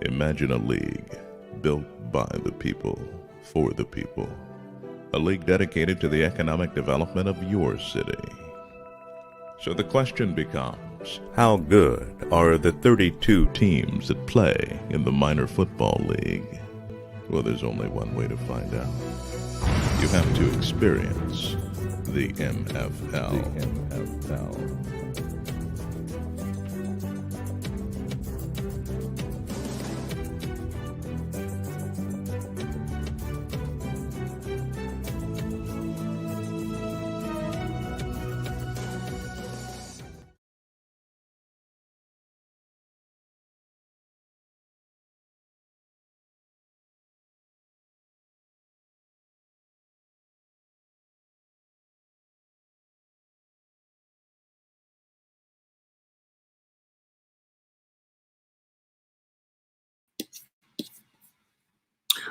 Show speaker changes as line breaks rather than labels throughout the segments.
Imagine a league built by the people, for the people. A league dedicated to the economic development of your city. So the question becomes, how good are the 32 teams that play in the minor football league? Well, there's only one way to find out. You have to experience the MFL.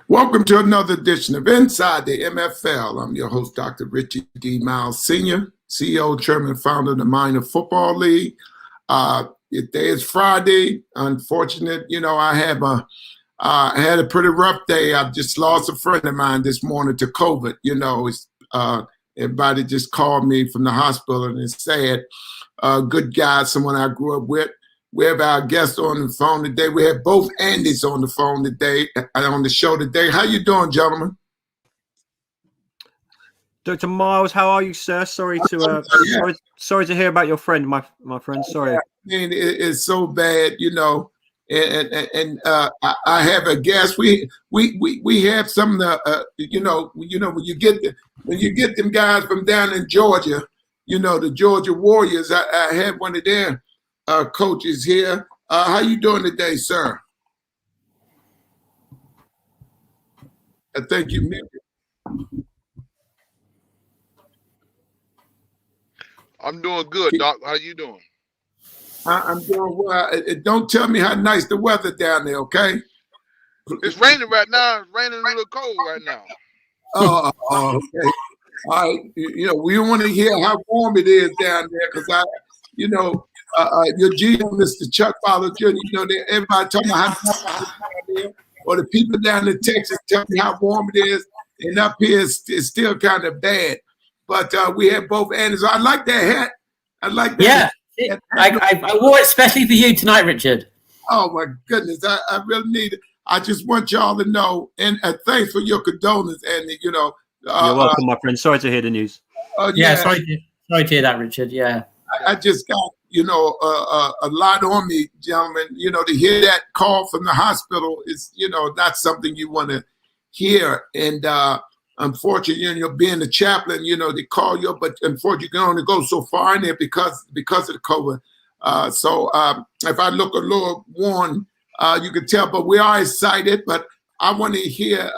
Welcome to another edition of Inside the MFL. I'm your host, Dr. Richard D. Myles Sr., CEO, Chairman, Founder of the Minor Football League. Today is Friday. Unfortunate, I had a pretty rough day. I just lost a friend of mine this morning to COVID. Everybody just called me from the hospital, and it's sad. Good guy, someone I grew up with. We have our guest on the phone today. We have both Andys on the phone today, on the show today. How you doing, gentlemen?
Dr. Myles, how are you, sir? Sorry to hear about your friend, my friend. Sorry.
I mean, it's so bad, And I have a guest. We have some of the when you get them guys from down in Georgia, the Georgia Warriors. I had one of their coaches here. How you doing today, sir? I think you muted.
I'm doing good, Doc. How you doing?
I'm doing well. Don't tell me how nice the weather down there, okay?
It's raining right now. It's raining a little cold right now.
Oh, okay. All right. We want to hear how warm it is down there because your GM, Mr. Chuck Fowler Jr., everybody talking about how warm it is down there, or the people down in Texas tell me how warm it is, and up here it's still kind of bad. But we have both ends. I like that hat. I like that.
Yeah, I wore it especially for you tonight, Richard.
Oh, my goodness. I really need it. I just want y'all to know, and thanks for your condolence, Andy.
You're welcome, my friend. Sorry to hear the news.
Sorry to hear that, Richard. Yeah.
I just got, a lot on me, gentlemen. To hear that call from the hospital is, not something you want to hear. And unfortunately, being the chaplain, they call you, but unfortunately, you can only go so far in there because of the COVID. So if I look a little worn, you can tell, but we are excited. But I want to hear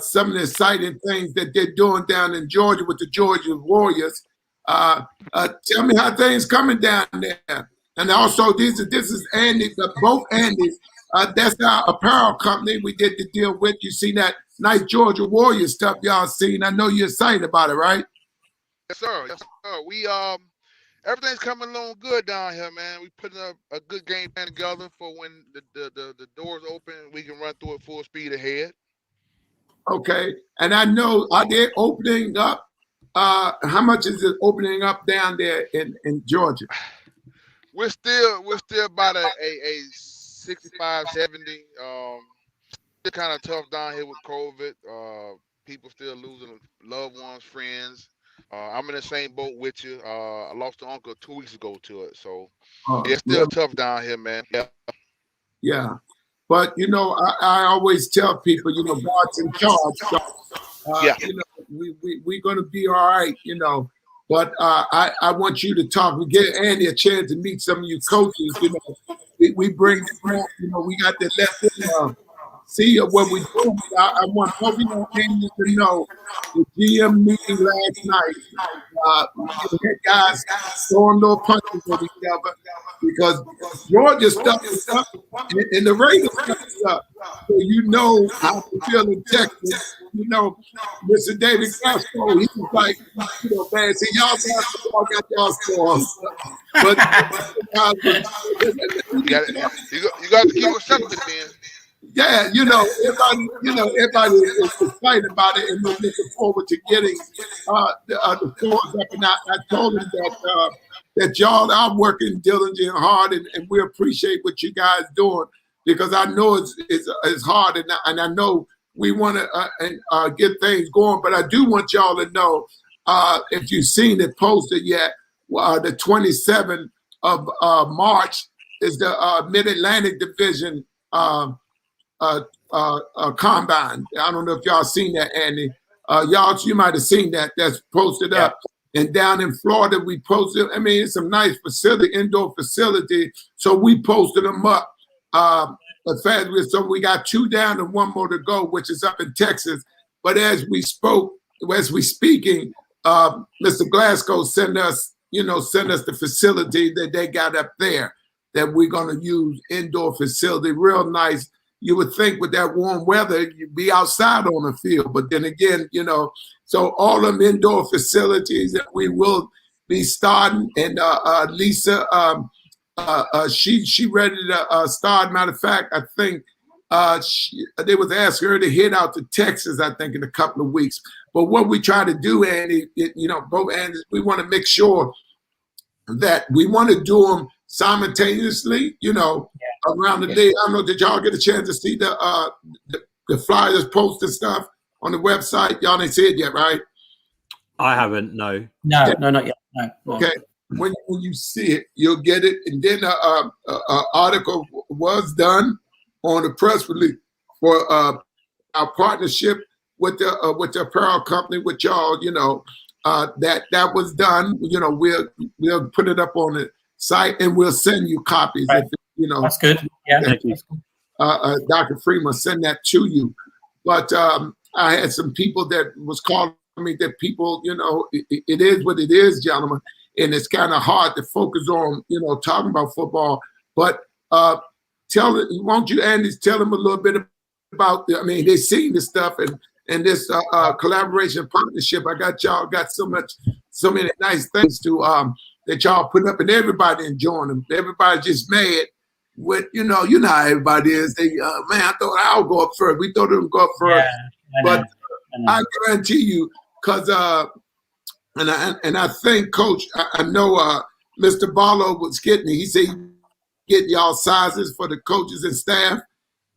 some of the exciting things that they're doing down in Georgia with the Georgia Warriors. Tell me how things coming down there. And also, this is Andy, both Andys. That's our apparel company we did the deal with. You see that nice Georgia Warriors stuff y'all seen. I know you're excited about it, right?
Yes, sir. Yes, sir. We everything's coming along good down here, man. We putting up a good game plan together for when the doors open, we can run through it full speed ahead.
Okay. And I know, are they opening up? How much is it opening up down there in Georgia?
We're still about a 65, 70. Still kind of tough down here with COVID. People still losing loved ones, friends. I'm in the same boat with you. I lost an uncle 2 weeks ago to it. So it's still tough down here, man.
Yeah. But, I always tell people, God's in charge. So, we're going to be all right, But I want you to talk. We get Andy a chance to meet some of you coaches. We bring, we got to let them see what we're doing. I want Andy to know the GM meeting last night. We had guys throwing little punches at each other because Georgia stuff is up and the Raiders stuff is up. So you know how to feel in Texas. You know, Mr. David Castro, he was like, man, see, y'all got y'all scores. But
you got to keep it separate, man.
Yeah, everybody is excited about it, and we're looking forward to getting the scores up. And I told them that y'all are working diligent and hard, and we appreciate what you guys doing because I know it's hard, and I know we want to get things going. But I do want y'all to know if you've seen it posted yet, the 27th of March is the Mid-Atlantic Division combine. I don't know if y'all seen that, Andy. You might have seen that. That's posted up. And down in Florida, we posted. I mean, it's some nice facility, indoor facility. So we posted them up. So we got 2 down and 1 more to go, which is up in Texas. But as we speaking, Mr. Glasgow sent us the facility that they got up there that we're going to use, indoor facility, real nice. You would think with that warm weather, you'd be outside on the field. But then again, so all them indoor facilities that we will be starting. And Lisa, she ready to start. Matter of fact, I think they was asking her to head out to Texas, I think, in a couple of weeks. But what we try to do, Andy, both Andys, we want to make sure that we want to do them simultaneously, around the day. I don't know, did y'all get a chance to see the flyers posted stuff on the website? Y'all ain't see it yet, right?
I haven't, no.
No, not yet. No.
Okay. When you see it, you'll get it. And then an article was done on the press release for our partnership with the apparel company, with y'all, that was done. We'll put it up on the site and we'll send you copies.
Right.
If,
that's good. Yeah, thank you.
Dr. Freeman send that to you. But I had some people that was calling me that people, it is what it is, gentlemen. And it's kind of hard to focus on, talking about football. But won't you, Andy, tell them a little bit about, they've seen this stuff and this collaboration partnership. I got y'all got so many nice things to that y'all put up, and everybody enjoying them. Everybody just mad with, you know how everybody is. They I thought I'll go up first. We thought it would go up first. Yeah, but I guarantee you, because and I think, Coach, I know Mr. Barlow was getting it. He said get y'all sizes for the coaches and staff.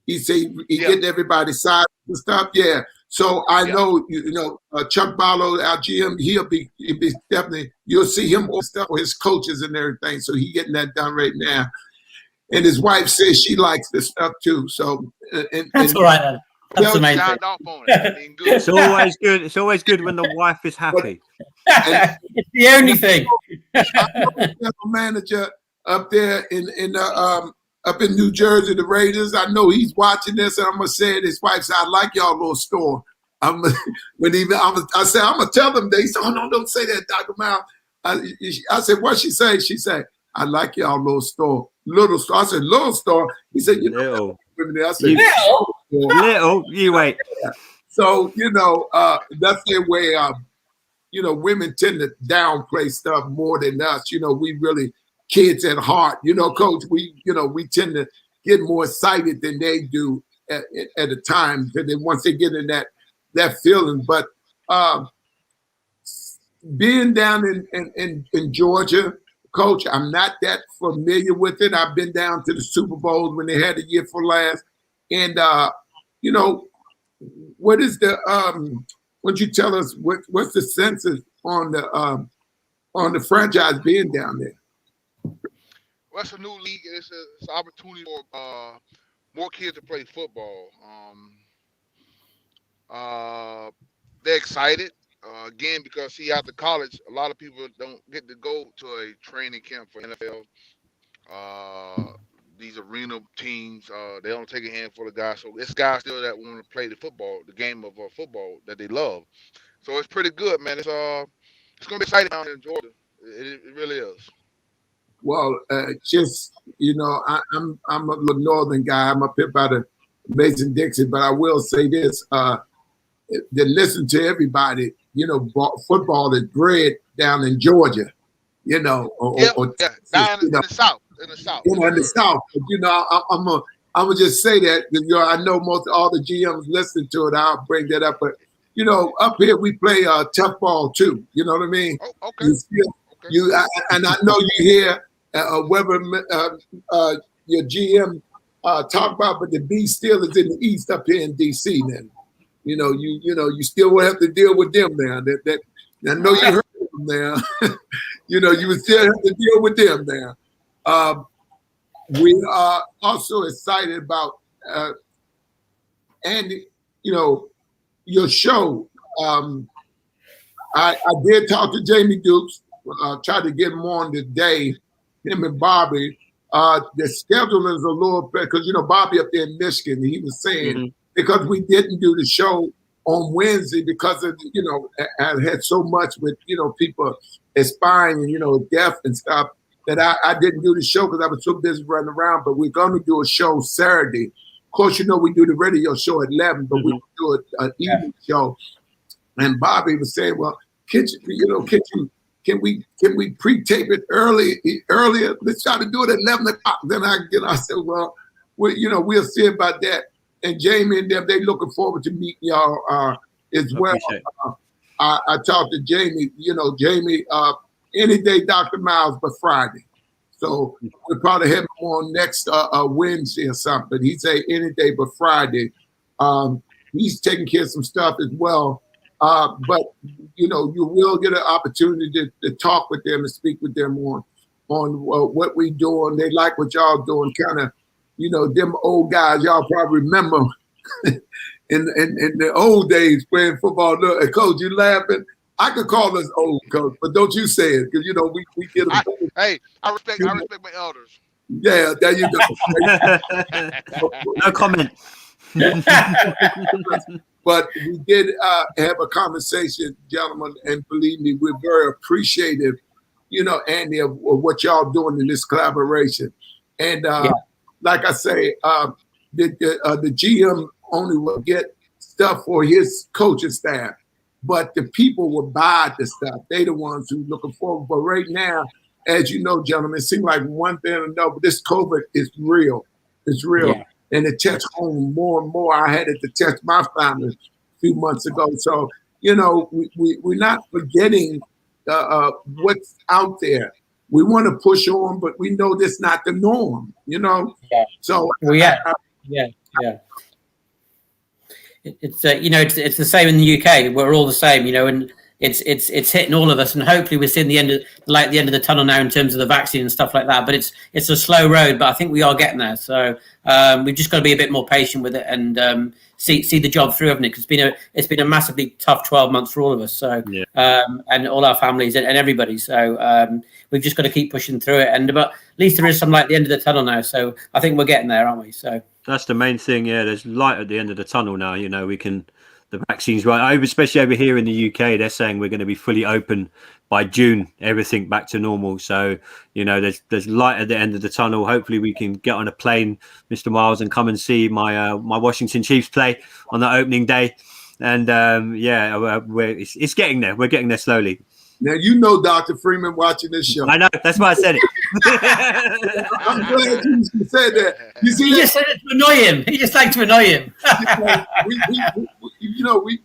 He said he getting everybody sizes and stuff. Yeah. So I know, Chuck Barlow, our GM, he'll be definitely, you'll see him with stuff with his coaches and everything. So he getting that done right now. And his wife says she likes this stuff too. So
that's all right then. That's amazing.
It's always good. It's always good when the wife is happy.
It's the only thing.
I know the general manager up there up in New Jersey, the Raiders. I know he's watching this, and I'm gonna say it. His wife said, "I like y'all little store." I said, "I'm gonna tell them." They said, "Oh no, don't say that, Dr. Myles." I said, "What she say?" She said, "I like y'all little store." Little store. I said, "Little store." He said, "You know." I said,
little. You wait.
Yeah. So that's their way. Women tend to downplay stuff more than us. We really kids at heart. Coach, we tend to get more excited than they do at a time. And then once they get in that feeling. But being down in Georgia, Coach, I'm not that familiar with it. I've been down to the Super Bowls when they had the year for last. And what is the would you tell us what's the census on the franchise being down there?
Well, it's a new league. It's an opportunity for more kids to play football. They're excited again because after college, a lot of people don't get to go to a training camp for NFL. these arena teams. They only take a handful of guys. So it's guys still that want to play the game of football that they love. So it's pretty good, man. It's gonna be exciting down in Georgia. It really is.
Well, just I'm a little northern guy. I'm up here by the Mason-Dixon, but I will say this: that listen to everybody. Football is bred down in Georgia.
Down in the South. In the South.
In the South. But, I'm gonna just say that because I know most all the GMs listen to it. I'll bring that up, but up here we play tough ball too. You know what I mean?
Oh, okay.
And I know you hear whether your GM talk about, but the B still is in the East up here in DC. Then, you still will have to deal with them now. That I know you heard them now. You would still have to deal with them now. We are also excited about Andy. Your show. I did talk to Jamie Dukes. Tried to get him on today. Him and Bobby. The schedule is a little bit because Bobby up there in Michigan. He was saying because we didn't do the show on Wednesday because of I had so much with people expiring and death and stuff that I didn't do the show because I was so busy running around. But we're going to do a show Saturday. Of course, we do the radio show at 11, but we do an evening show. And Bobby was saying, "Well, can we pre-tape it earlier? Let's try to do it at 11 o'clock." Then I said, "Well, we'll see about that." And Jamie and them, they looking forward to meeting y'all as well. I talked to Jamie. Jamie, any day, Dr. Myles, but Friday. So we'll probably have him on next Wednesday or something. He say any day but Friday. He's taking care of some stuff as well. But you will get an opportunity to talk with them and speak with them on what we doing. They like what y'all doing. Kind of, them old guys. Y'all probably remember in the old days playing football. Look, Coach, you laughing? I could call us old, Coach, but don't you say it because we get them.
I respect my elders.
Yeah, there you go.
No comment.
But we did have a conversation, gentlemen, and believe me, we're very appreciative, Andy, of what y'all doing in this collaboration. And like I say, the GM only will get stuff for his coaching staff, but the people will buy the stuff. They the ones who looking forward. But right now, as you know, gentlemen, it seems like one thing or another, but this COVID is real. It's real. Yeah. And it touched home more and more. I had it to touch my family a few months ago. So, we're not forgetting what's out there. We want to push on, but we know that's not the norm, Yeah. So,
yeah. It's it's the same in the UK. We're all the same, and it's hitting all of us, and hopefully we're seeing the end of the tunnel now in terms of the vaccine and stuff like that. But it's a slow road, but I think we are getting there. So we've just got to be a bit more patient with it and see the job through, haven't it? Because it's been a massively tough 12 months for all of us. So and all our families and everybody. So we've just got to keep pushing through it. But at least there is some light at the end of the tunnel now. So I think we're getting there, aren't we? So
that's the main thing. Yeah, there's light at the end of the tunnel now. We can. The vaccines, right? Especially over here in the UK, they're saying we're going to be fully open by June, everything back to normal. So, there's light at the end of the tunnel. Hopefully we can get on a plane, Mr. Myles, and come and see my Washington Chiefs play on the opening day. And it's getting there. We're getting there slowly.
Now, Dr. Freeman watching this show.
I know. That's why I said it.
I'm glad you said that. You see,
he just said it to annoy him. He just liked to annoy him.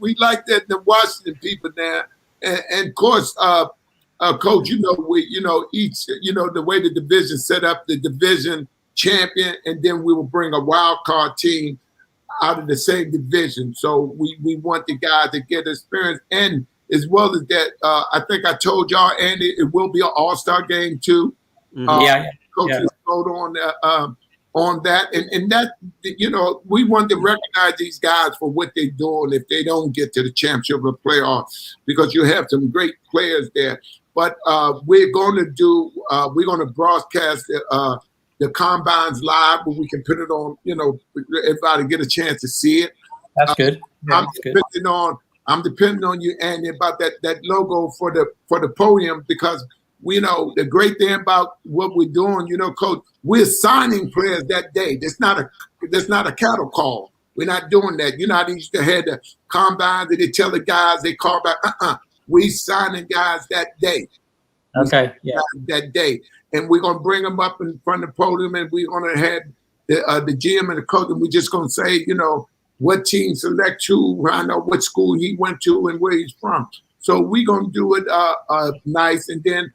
we like that the Washington people now, and of course, Coach, each the way the division set up, the division champion, and then we will bring a wild card team out of the same division. So we want the guys to get experience, and as well as that, I think I told y'all, Andy, it will be an all-star game too. Coaches vote on that, and that we want to recognize these guys for what they're doing if they don't get to the championship or playoffs, because you have some great players there. But we're going to broadcast the the combines live where we can put it on, everybody get a chance to see it.
That's good. Yeah,
I'm depending on you, Andy, about that logo for the podium, because we know the great thing about what we're doing, Coach, we're signing players that day. There's not a cattle call. We're not doing that. How they used to have the combines that they tell the guys, they call back. We signing guys that day.
Okay. Yeah.
That day. And we're going to bring them up in front of the podium, and we're going to have the GM and the coach, and we're just going to say, what team select who, I know what school he went to and where he's from. So we're going to do it nice. And then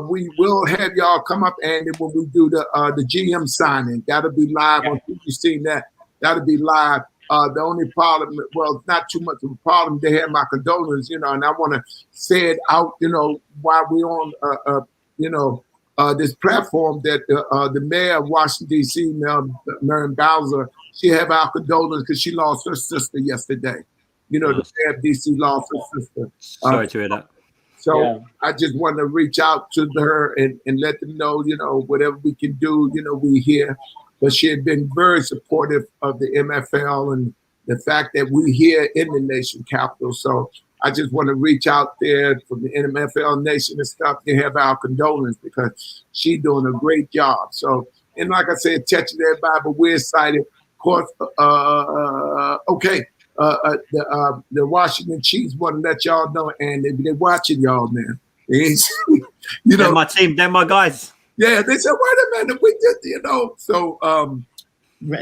we will have y'all come up, Andy, when we do the GM signing. That'll be live.
Yeah.
You've seen that. That'll be live. The only problem, well, not too much of a problem. They have my condolences, and I want to say it out, while we're on, this platform, that the mayor of Washington, D.C., Marion Bowser, she have our condolences because she lost her sister yesterday. The mayor of D.C. lost her sister.
Sorry to hear that.
So I just want to reach out to her and let them know, whatever we can do, we here. But she had been very supportive of the MFL and the fact that we're here in the nation capital. So I just want to reach out there from the MFL Nation and stuff. They have our condolences because she's doing a great job. So, and like I said, touching everybody, but we're excited. Of course, the Washington Chiefs want to let y'all know, and they're watching y'all, man.
They're my team. They're my guys.
Yeah, they said, wait a minute, we did, So,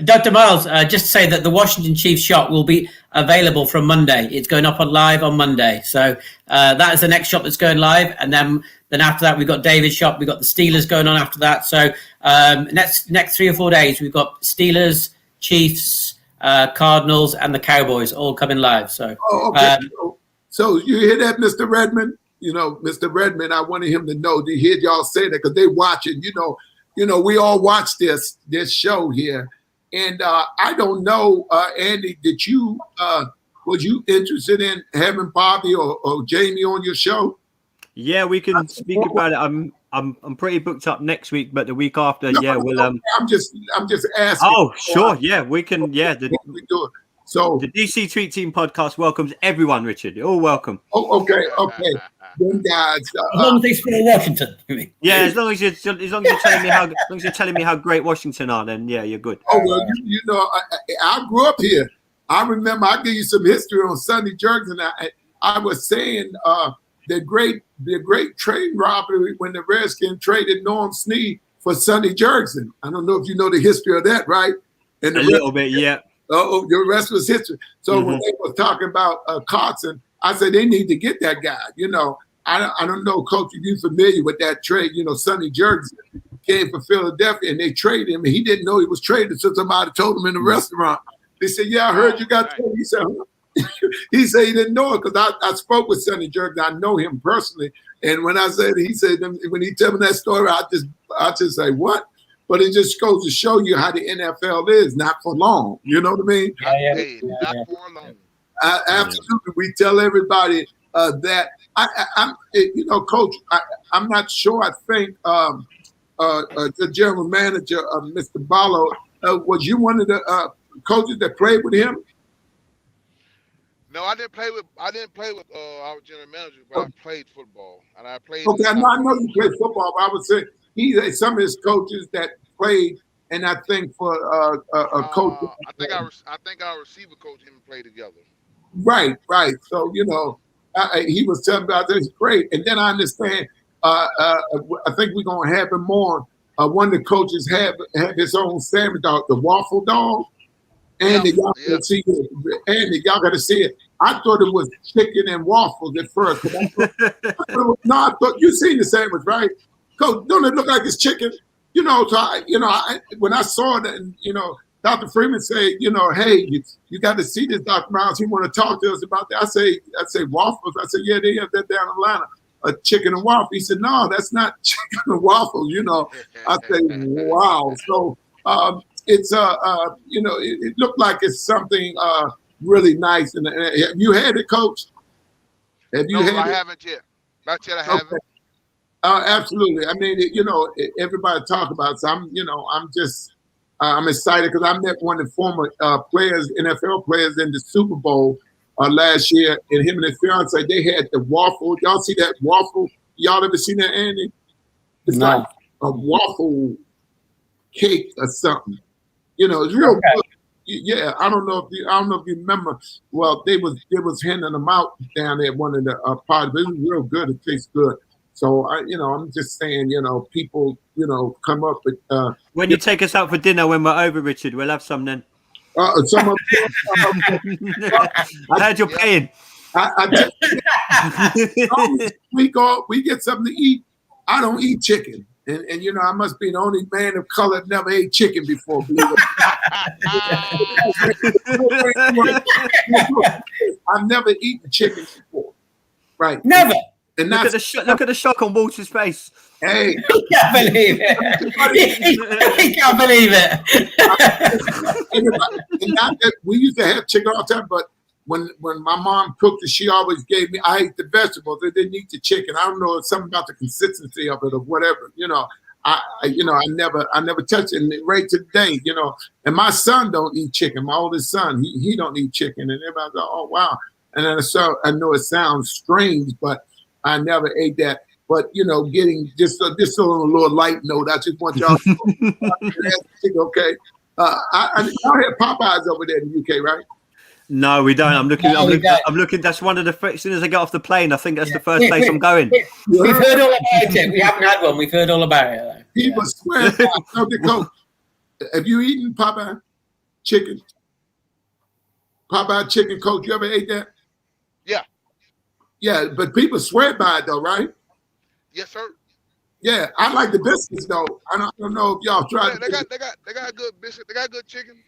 Dr. Myles, just to say that the Washington Chiefs shop will be available from Monday. It's going up on live on Monday. So that is the next shop that's going live. And then after that, we've got David's shop. We've got the Steelers going on after that. So next 3 or 4 days, we've got Steelers, Chiefs, Cardinals, and the Cowboys all coming live. So,
okay. So you hear that, Mr. Redmond? Mr. Redmond, I wanted him to know, to hear y'all say that, because they watching, we all watch this show here. And I don't know, Andy, was you interested in having Bobby or Jamie on your show?
Yeah, we can speak about it. I'm pretty booked up next week, but the week after, we'll.
I'm just asking.
Oh, sure, yeah, we can. Yeah,
we do it. So
the DC Tweet Team podcast welcomes everyone, Richard. You're all welcome.
Oh, okay. Them guys.
As long as they spell Washington.
Yeah, as long as you're telling me how great Washington are, then yeah, you're good.
Oh well, I grew up here. I remember. I'll give you some history on Sunday Jerks, and I was saying the great trade robbery when the Redskins traded Norm Snead for Sonny Jurgensen. I don't know if you know the history of that, right? And
a little bit, yeah.
Oh, the rest was history. So when they were talking about Carson, I said they need to get that guy. I don't know, Coach, if you're familiar with that trade. Sonny Jurgensen came from Philadelphia, and they traded him, and he didn't know he was traded until somebody told him in the restaurant. They said, "Yeah, I heard you got traded." He said, huh? He said he didn't know it because I spoke with Sonny Jurgensen. I know him personally, and when I said, he said when he tell me that story, I just say what. But it just goes to show you how the NFL is, not for long. You know what I mean?
Not for long.
Absolutely. We tell everybody that. I'm Coach, I'm not sure. I think the general manager, Mr. Barlow, was you one of the coaches that played with him?
No, I didn't play with our general manager, but I played football, and I played.
Okay, I know you played football, but I would say he's some of his coaches that played, and I think for a coach.
I think our receiver coach him and played together.
Right. So he was telling me about this. Great, and then I understand. I think we're gonna have him on. One of the coaches have his own sandwich dog, the waffle dog. Andy, y'all gotta see it. Andy, y'all gotta see it. I thought it was chicken and waffles at first. I thought you seen the sandwich, right? Coach, don't it look like it's chicken? So when I saw it, and Dr. Freeman said, hey, you got to see this, Dr. Myles. He want to talk to us about that. I say waffles. I said, yeah, they have that down in Atlanta, a chicken and waffle. He said, no, that's not chicken and waffles. I said, wow. So it's it looked like it's something really nice. And have you had it, Coach? Have you had it?
I haven't yet. Not yet. I haven't.
Absolutely. I mean, everybody talk about it. So I'm excited because I met one of the former players, NFL players in the Super Bowl last year, and him and his fiance, they had the waffle. Y'all see that waffle? Y'all ever seen that, Andy? It's like a waffle cake or something. It's real good. Yeah, I don't know if you remember. Well, they was handing them out down there at one of the parties. It was real good. It tastes good. So I'm just saying, people, come up with.
When you take us out for dinner when we're over, Richard, we'll have some then.
Some of
I heard you're paying.
We get something to eat. I don't eat chicken. And I must be the only man of color that never ate chicken before. I've never eaten chicken before. Right.
Never.
And
look at the shock on Walter's face.
Hey.
He can't believe it. He can't believe it.
And not that we used to have chicken all the time, but when my mom cooked it, she always gave me. I ate the vegetables. I didn't eat the chicken. I don't know, it's something about the consistency of it or whatever. I never touched it. And right today, and my son don't eat chicken. My oldest son, he don't eat chicken. And everybody's like, oh wow. And then I know it sounds strange, but I never ate that. But getting just on a little light note, I just want y'all to know, okay. I have Popeyes over there in the UK, right?
No, we don't. I'm looking. That's one of the. As soon as I get off the plane, I think that's the first place I'm going.
We've heard all about it. We haven't had one. We've heard all about it. Though.
People swear. Have you eaten Popeye chicken? Popeye chicken, Coach. You ever ate that?
Yeah.
Yeah, but people swear by it though, right?
Yes, sir.
Yeah, I like the biscuits though. I don't know if y'all tried.
They got good biscuit. They got good chicken.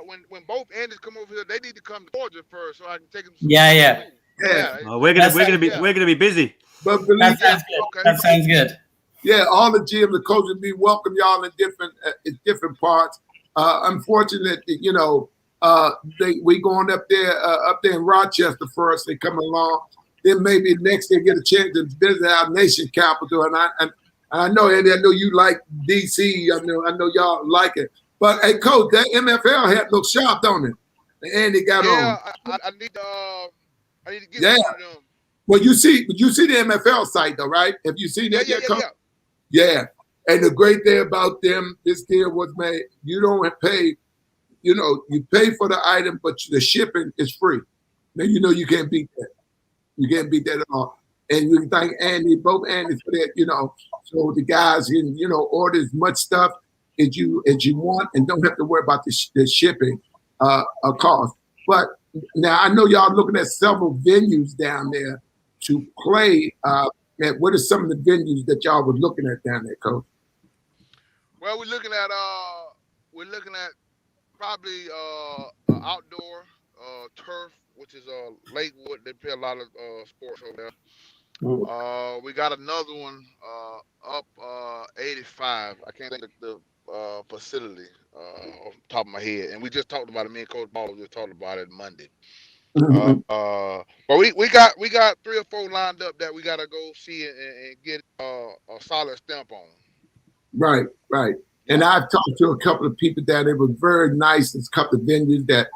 When both Andys come over here, they need to come to Georgia first so I can take them.
Yeah.
We're gonna be busy.
But believe
that sounds good. Okay. That sounds good.
Yeah, all the GMs, the coaches, we welcome y'all in different parts. Unfortunately, we going up there in Rochester first. They come along. Then maybe next they get a chance to visit our nation capital. And I know, Andy, I know you like DC. I know y'all like it. But hey, Coach, that MFL hat looks sharp, don't it? And Andy got on.
Yeah, I need to get one of them.
Well, you see the MFL site though, right? Have you seen that yet, Coach? Yeah. And the great thing about them, this deal was made. You don't pay. You pay for the item, but the shipping is free. Now you can't beat that. You can't beat that at all. And you can thank Andy, both Andys for that, so the guys can, order as much stuff as you want and don't have to worry about the shipping cost. But now I know y'all looking at several venues down there to play. What are some of the venues that y'all were looking at down there, Coach?
Well, we're looking at probably outdoor turf, which is Lakewood. They play a lot of sports over there. We got another one up 85. I can't think of the facility off the top of my head. And we just talked about it. Me and Coach Ball just talked about it Monday. But we got 3 or 4 lined up that we got to go see and get a solid stamp on. Right.
And I've talked to a couple of people that it was very nice. There's a couple of venues that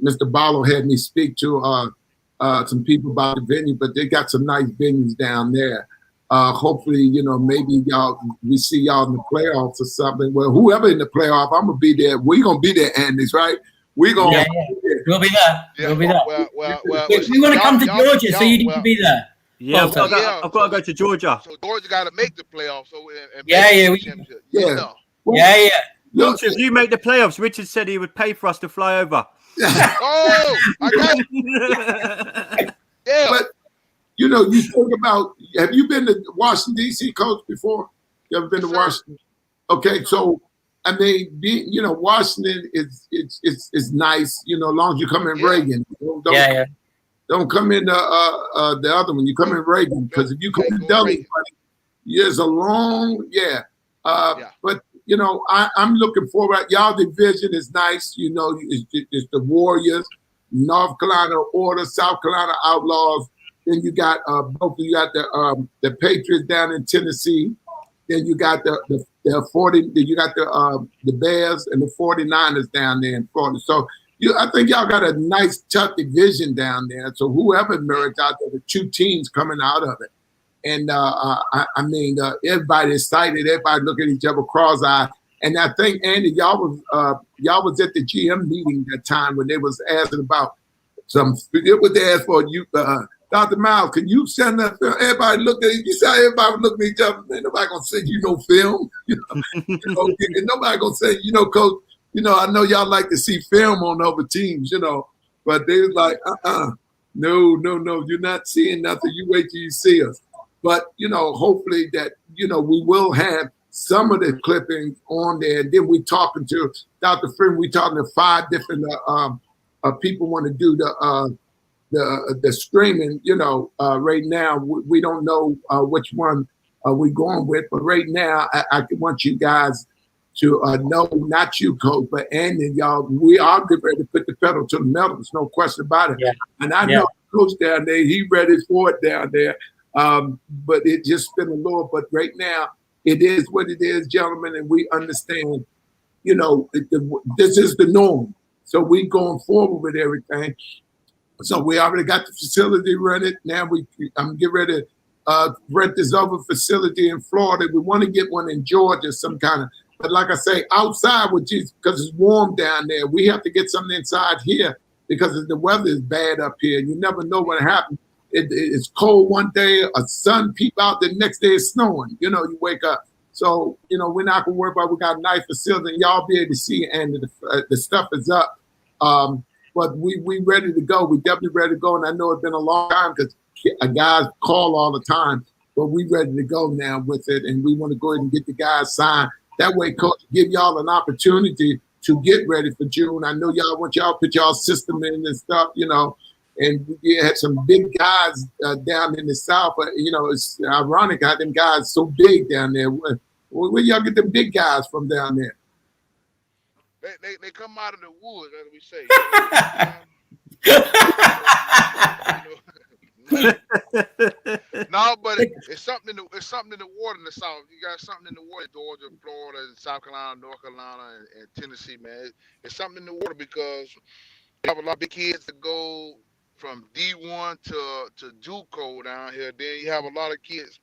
Mr. Barlow had me speak to some people about the venue, but they got some nice venues down there. Hopefully, maybe we see y'all in the playoffs or something. Well, whoever in the playoff, I'm gonna be there. We're gonna be there, Andys, right? We're gonna
We'll be there.
Yeah.
We'll be there.
Well,
we want to come to Georgia, so you need to be there.
Yeah, I've got to go to Georgia.
So Georgia got to make the playoffs. So
Look, if you make the playoffs, Richard said he would pay for us to fly over.
Oh, I got it. Yeah.
But you think about, have you been to Washington D.C., Coach, before? You ever been to Washington? Okay, so I mean, Washington is nice. As long as you come in Reagan. Don't come in the other one. You come in Reagan, because if you come in Dudley, there's a long But I'm looking forward. Y'all division is nice. It's the Warriors, North Carolina Order, South Carolina Outlaws. Then you got both. You got the Patriots down in Tennessee. Then you got the 40. Then you got the Bears and the 49ers down there in Florida. So I think y'all got a nice tough division down there. So whoever emerged out there, the 2 teams coming out of it. And I mean, everybody excited. Everybody look at each other cross-eyed. And I think, Andy, y'all was at the GM meeting that time when they was asking about it was asked for you, Dr. Myles, can you send that film? Everybody looked at it. You saw everybody looking at each other. Man, nobody gonna say film. And nobody gonna say, Coach, I know y'all like to see film on other teams, but they was like, no, you're not seeing nothing. You wait till you see us. But, hopefully that, we will have some of the clippings on there. And then we talking to Dr. Freeman, we talking to 5 different people want to do the streaming, right now. We don't know which one we're going with, but right now I want you guys to know, not you, Coach, but Andy and y'all, we are getting ready to put the pedal to the metal. There's no question about it. Yeah. And I know Coach down there, he ready for it down there. But it just been a little, but right now it is what it is, gentlemen, and we understand, this is the norm. So we going forward with everything. So we already got the facility rented. Now I'm getting ready to rent this other facility in Florida. We want to get one in Georgia, some kind of, but like I say, outside, because it's warm down there. We have to get something inside here because the weather is bad up here. You never know what happens. It's cold one day, a sun peep out, the next day it's snowing. You wake up. So, we're not going to worry about we got a nice facility. And y'all be able to see, and the stuff is up. But we ready to go. We definitely ready to go. And I know it's been a long time because guys call all the time. But we ready to go now with it. And we want to go ahead and get the guys signed. That way, Coach, give y'all an opportunity to get ready for June. I know y'all want y'all put y'all system in and stuff, And we had some big guys down in the South, but it's ironic how them guys so big down there. Where y'all get the big guys from down there?
They come out of the woods, as we say. No, but it's something in the water in the South. You got something in the water, Georgia, Florida, South Carolina, North Carolina, and Tennessee, man. It's something in the water because you have a lot of big kids that go from D1 to JUCO down here. Then you have a lot of kids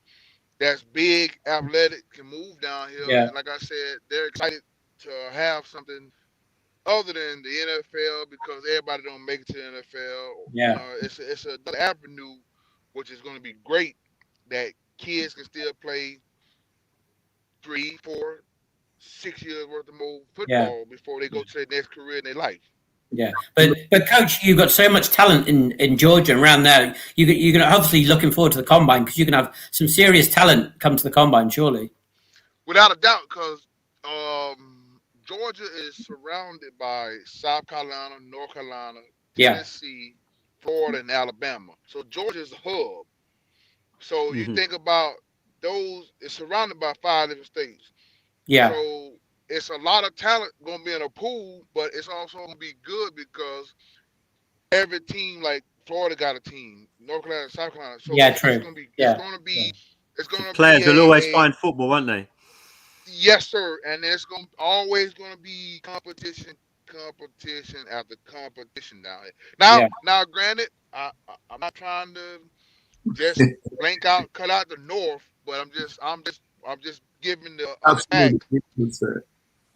that's big, athletic, can move down here. Yeah. And like I said, they're excited to have something other than the NFL because everybody don't make it to the NFL.
Yeah.
It's another avenue, which is going to be great, that kids can still play 3, 4, 6 years worth of more football before they go to their next career in their life.
Yeah, but Coach, you've got so much talent in Georgia and around there. You're going to obviously looking forward to the combine because you can have some serious talent come to the combine, surely.
Without a doubt, because Georgia is surrounded by South Carolina, North Carolina, Tennessee, Florida, and Alabama. So Georgia is a hub. So you think about those, it's surrounded by 5 different states.
Yeah.
So it's a lot of talent going to be in a pool, but it's also going to be good because every team, like Florida got a team, North Carolina, South Carolina. So
true.
It's going to be, it's going to be,
players will always find football, won't they?
Yes, sir. And it's always going to be competition after competition down here. Now, granted, I'm not trying to just cut out the North, but I'm just giving the
Absolutely.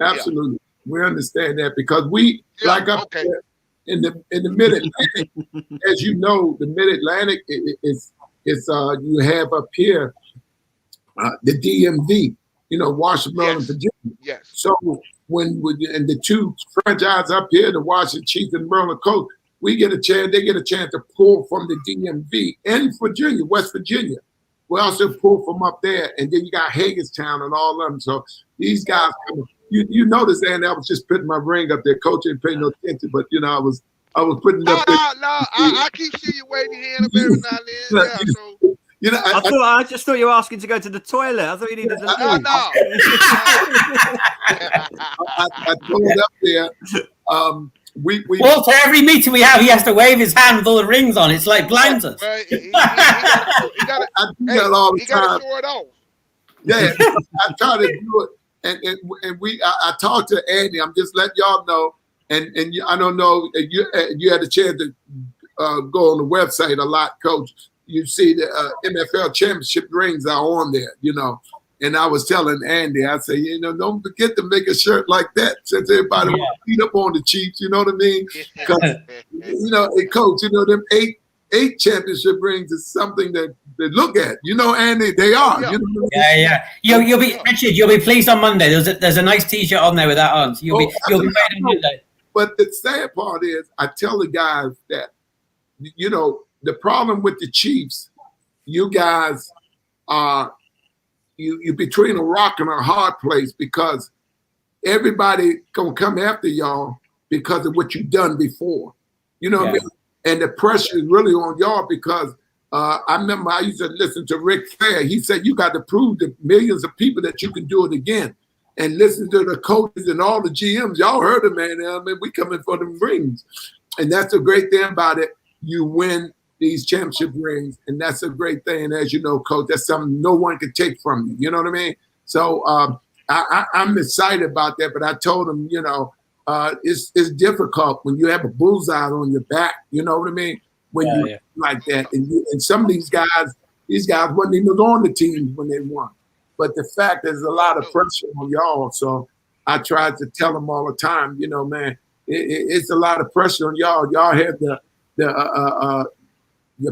Absolutely. We understand that because we up there in the Mid-Atlantic, as you know, the Mid-Atlantic is you have up here the DMV, Washington, Maryland, Virginia.
Yes.
So when the 2 franchises up here, the Washington Chiefs and Maryland Colts, they get a chance to pull from the DMV and Virginia, West Virginia. We also pull from up there, and then you got Hagerstown and all of them. So these guys, you notice, and I was just putting my ring up there. Coach didn't pay no attention, but I was putting it up there.
I keep seeing you waving your hand up every now and then.
I just thought you were asking to go to the toilet. I thought you needed to.
No.
I pulled up there.
Walter, every meeting we have, he has to wave his hand with all the rings on. It's like blinds us.
Well, he gotta
I do that all the
he gotta
time.
show it off.
Yeah, I try to do it, and I talked to Andy. I'm just letting y'all know, and I don't know if you had a chance to go on the website a lot, Coach. You see the MFL championship rings are on there, you know. And I was telling Andy, I said, you know, don't forget to make a shirt like that since everybody wants to beat up on the Chiefs, you know what I mean? Because, you know, hey, Coach, you know, them eight championship rings is something that they look at. You know, Andy, they are.
Yeah.
You know what
Yeah. You'll be Richard. You'll be pleased on Monday. There's a nice T-shirt on there with that on. So you'll be paid on Monday.
But the sad part is, I tell the guys that, you know, the problem with the Chiefs, you guys are you're between a rock and a hard place because everybody gonna come after y'all because of what you've done before. You know what I mean? And the pressure is really on y'all because I remember I used to listen to Rick Fair. He said you got to prove to millions of people that you can do it again. And listen to the coaches and all the GMs. Y'all heard it, man. I mean, we coming for them rings. And that's the great thing about it. You win these championship rings, and that's a great thing. And as you know, Coach, that's something no one can take from you. You know what I mean? So I'm excited about that. But I told him, you know, it's difficult when you have a bullseye on your back. You know what I mean? When you like that, and some of these guys wasn't even on the team when they won. But the fact there's a lot of pressure on y'all. So I tried to tell them all the time, you know, man, it's a lot of pressure on y'all. Y'all have the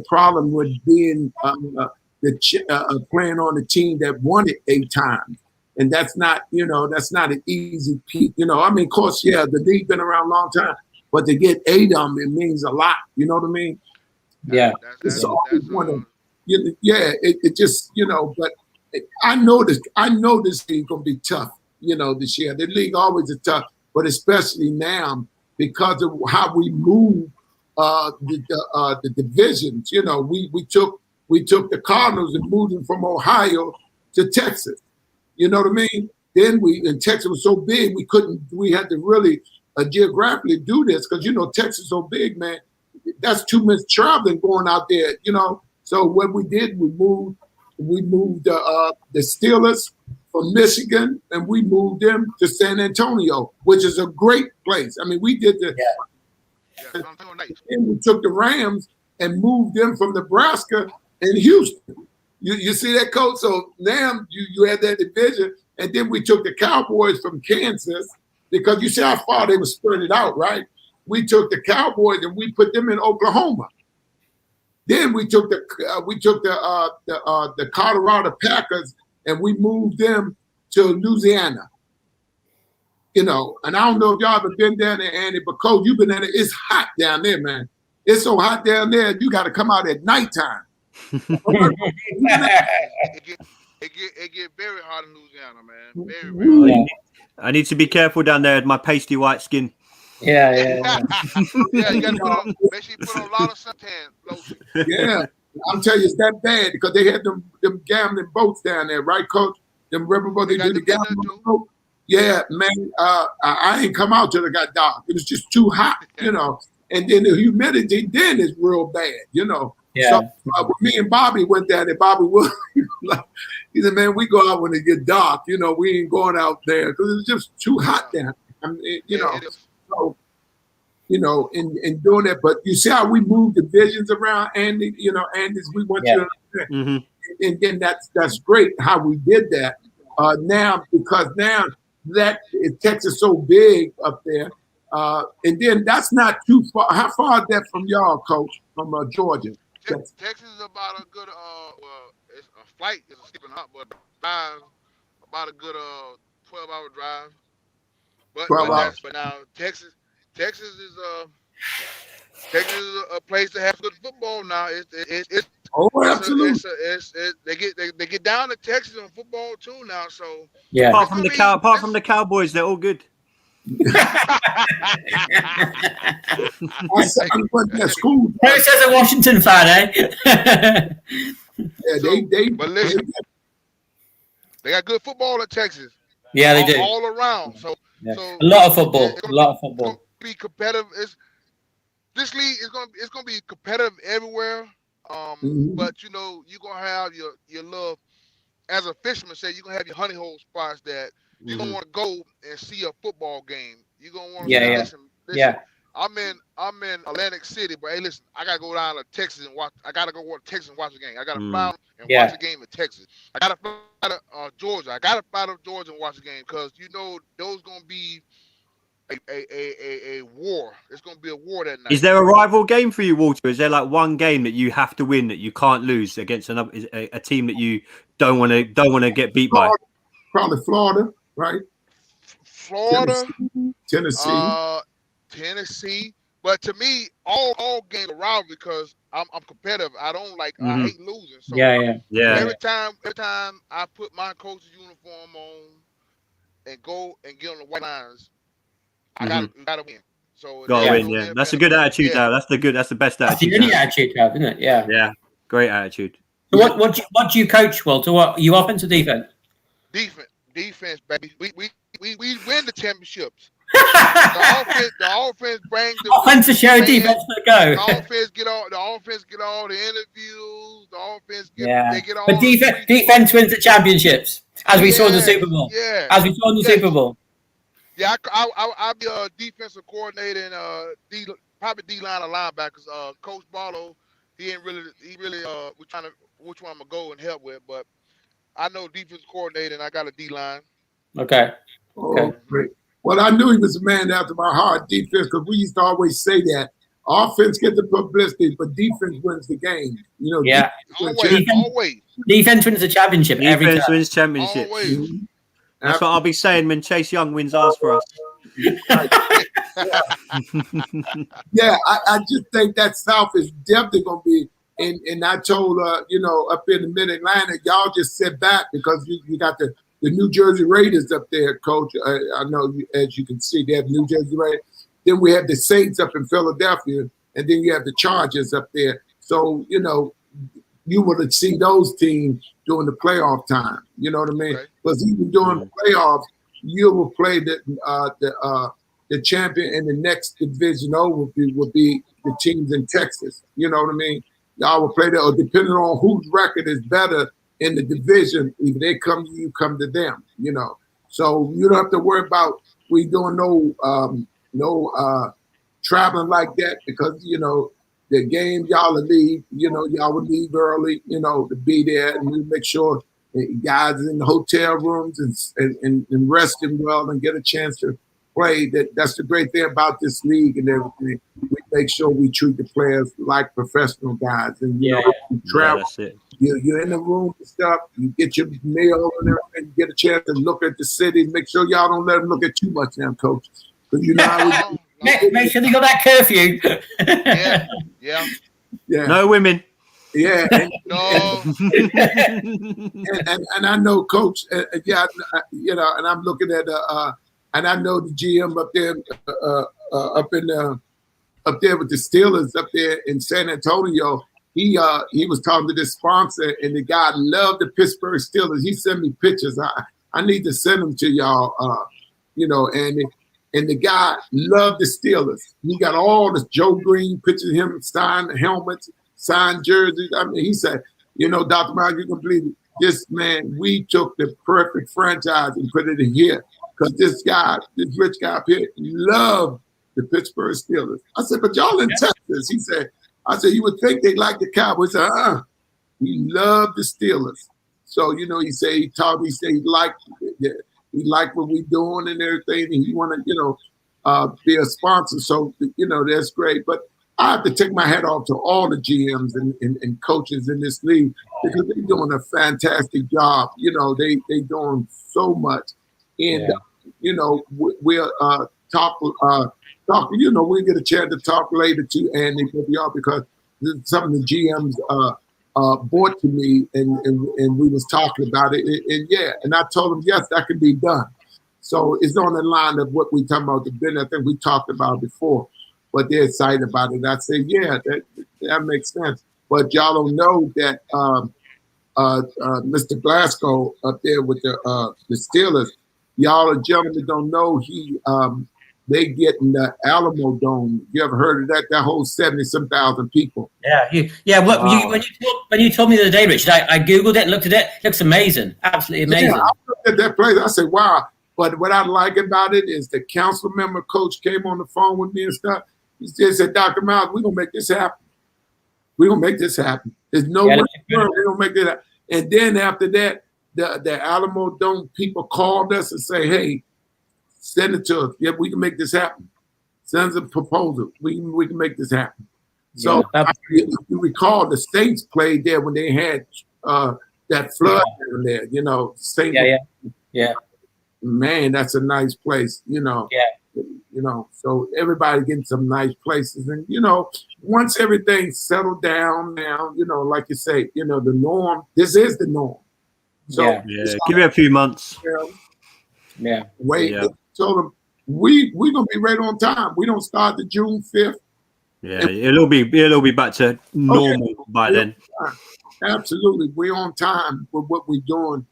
problem with being playing on the team that won it 8 times. And that's not, you know, that's not an easy peak. You know, I mean, of course, yeah, the league been around a long time, but to get 8 of them, it means a lot. You know what I mean?
Yeah.
It just, you know, but I know this league gonna be tough, you know, this year. The league always is tough, but especially now because of how we move the divisions. You know, we took the Cardinals and moved them from Ohio to Texas. You know what I mean? Then Texas was so big we had to really geographically do this because, you know, Texas is so big, man. That's too much traveling going out there, you know. So what we did, we moved the Steelers from Michigan and we moved them to San Antonio, which is a great place. I mean, we did and we took the Rams and moved them from Nebraska and Houston. You see that, Coach? So now you had that division, and then we took the Cowboys from Kansas because you see how far they were spread it out, right? We took the Cowboys and we put them in Oklahoma. Then we took the Colorado Packers and we moved them to Louisiana. You know, and I don't know if y'all ever been down there, Andy, but Coach, you've been down there. It's hot down there, man. It's so hot down there, you got to come out at nighttime.
It get very hot in Louisiana, man. Very, very hot.
I need to be careful down there with my pasty white skin.
Yeah.
Yeah, you got to make sure you put on a lot of suntan lotion.
Yeah, I'm telling you, it's that bad because they had them gambling boats down there, right, Coach? Them riverboats, they do the gambling boat. Yeah, man, I ain't come out till it got dark. It was just too hot, you know. And then the humidity then is real bad, you know.
Yeah.
So when me and Bobby went down there, Bobby was like, he said, man, we go out when it get dark. You know, we ain't going out there because it's just too hot there. I mean, you know, so, you know, in doing that. But you see how we moved divisions around, Andy? You know, Andy's, we went to and then that's great how we did that. Now, because now that Texas is so big up there, and then that's not too far. How far is that from y'all, Coach, from Georgia?
Texas is about a good it's a flight is a skipping up, but drive about a good 12-hour drive. But now Texas is a place to have good football now. It's
absolutely.
They get down to Texas on football too now. So
yeah,
apart from the Cowboys, they're all good.
My son went to school.
Who says a Washington fan, eh?
Yeah,
but listen, they got good football at Texas.
Yeah, they do
all around. So
a lot of football.
be competitive. This league is gonna be competitive everywhere. But you know, you're gonna have your little, as a fisherman say, you're gonna have your honey hole spots that you're gonna want to go and see a football game. You're gonna want to say, listen, I'm in Atlantic City, but hey, listen, I gotta go down to Texas and watch. I gotta go to Texas and watch a game. I gotta fly out and watch a game in Texas. I gotta fly to Georgia. I gotta fly to Georgia and watch a game because you know those gonna be a war. It's gonna be a war that night.
Is there a rival game for you, Walter? Is there like one game that you have to win that you can't lose against another a team that you don't want to get beat by?
Probably Florida, right?
Florida,
Tennessee.
But to me, all games are rivalry because I'm competitive. I don't like. I hate losing. So every time I put my coach's uniform on and go and get on the white lines, I gotta win. So
gotta win. Yeah, that's a good attitude. Now that's the best attitude.
That's the only attitude to have, isn't it? Yeah.
Yeah, great attitude.
So what do you coach, Walter? What you offense or defense?
Defense, baby. We win the championships. The offense brings the
offense to show, defense to go.
The offense get all the interviews. The offense get all.
But defense wins the championships, as we saw in the Super Bowl.
Yeah,
as we saw in the Super Bowl.
Yeah, I'll be a defensive coordinator and probably D-line or linebackers. Coach Barlow, he really we're trying to which one I'm gonna go and help with, but I know defensive coordinator and I got a D-line.
Okay.
Oh, great. Well, I knew he was a man after my heart, defense, because we used to always say that offense gets the publicity, but defense wins the game. You know,
always.
Defense wins the championship.
Defense wins championship.
Always.
That's what I'll be saying when Chase Young wins ours for us.
Yeah, I just think that South is definitely going to be. And I told up in the Mid-Atlantic, y'all just sit back because you got the New Jersey Raiders up there, Coach. I know, as you can see, they have New Jersey Raiders. Then we have the Saints up in Philadelphia, and then you have the Chargers up there. So, you would have seen those teams during the playoff time. You know what I mean? Because even during the playoffs, you will play the champion in the next division over would be the teams in Texas. You know what I mean? Y'all will play that, or depending on whose record is better in the division, if they come to you, come to them. So you don't have to worry about we doing no traveling like that because the game y'all will leave. Y'all would leave early. To be there and we make sure guys in the hotel rooms and resting well and get a chance to play. That's the great thing about this league and everything. We make sure we treat the players like professional guys. And you travel, you're in the room and stuff. You get your meal and everything. You get a chance to look at the city. Make sure y'all don't let them look at too much now, Coach. Because how
make sure they got that curfew.
Yeah.
No women.
Yeah.
No.
And I know, Coach. And I'm looking at and I know the GM up there, up there with the Steelers up there in San Antonio. He was talking to this sponsor, and the guy loved the Pittsburgh Steelers. He sent me pictures. I need to send them to y'all. And the guy loved the Steelers. He got all the Joe Green pictures of him signed helmets, signed jerseys. I mean, he said, Dr. Myles, you can believe it. This man, we took the perfect franchise and put it in here. Because this rich guy up here, loved the Pittsburgh Steelers. I said, but y'all in Texas. He said, you would think they like the Cowboys. He said, he loved the Steelers. So, he said, he liked what we doing and everything. And he want to, be a sponsor. So, that's great. But I have to take my hat off to all the GMs and coaches in this league because they're doing a fantastic job. They doing so much. And, we'll talk, we'll get a chance to talk later to Andy because some of the GMs brought to me and we was talking about it. And I told them, yes, that can be done. So it's on the line of what we talking about the business. I think we talked about it before, but they're excited about it. I say, yeah, that makes sense. But y'all don't know that Mr. Glasgow up there with the Steelers, y'all gentlemen don't know he they get in the Alamo Dome. You ever heard of that? That whole 70-some thousand people.
Yeah. When you told me the other day, Richard, I googled it, looked at it. It looks amazing, absolutely amazing.
Yeah, I looked at that place. I said, wow. But what I like about it is the council member coach came on the phone with me and stuff. He said, Dr. Myles, we're gonna make this happen. We're gonna make this happen. There's no way we're gonna make it happen. And then after that, the Alamo Dome people called us and say, hey, send it to us. Yeah, we can make this happen. Send us a proposal. We can make this happen. So if you recall, the Saints played there when they had that flood down there. You know, Saints.
Yeah.
Man, that's a nice place. You know.
Yeah.
You know, so everybody getting some nice places, and you know, once everything settled down now, you know, like you say, you know, the norm. This is the norm. So
give it a few months.
Wait. Yeah. Told them we're gonna be right on time. We don't start the June 5th.
Yeah, it'll be back to normal by then.
Absolutely, we're on time with what we're doing,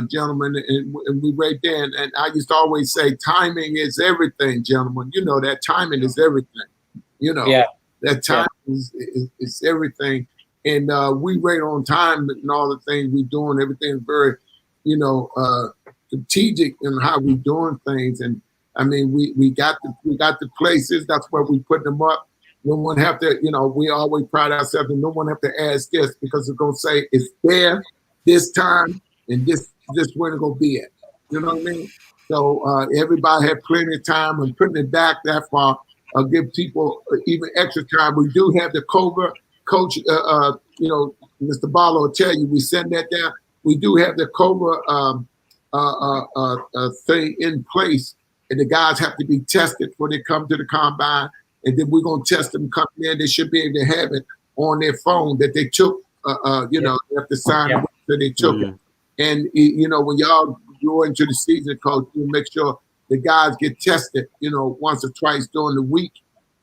gentlemen, and we right there. And I used to always say, timing is everything, gentlemen. You know that timing is everything. You know that time is everything, and we right on time and all the things we're doing. Everything very, you know, strategic in how we're doing things. And I mean, we got the places. That's where we put them up. No one have to, you know, we always pride ourselves, and no one have to ask this because it's gonna say it's there this time and this where it's gonna be at. You know what I mean? So everybody had plenty of time, and putting it back that far, give people even extra time. We do have the Cobra coach. You know, Mr. Barlow will tell you we send that down. We do have the Cobra thing in place, and the guys have to be tested before they come to the combine. And then we're gonna test them coming in. They should be able to have it on their phone that they took. You know, they have to sign that they took it. And you know, when y'all go into the season, coach, you make sure the guys get tested. You know, once or twice during the week,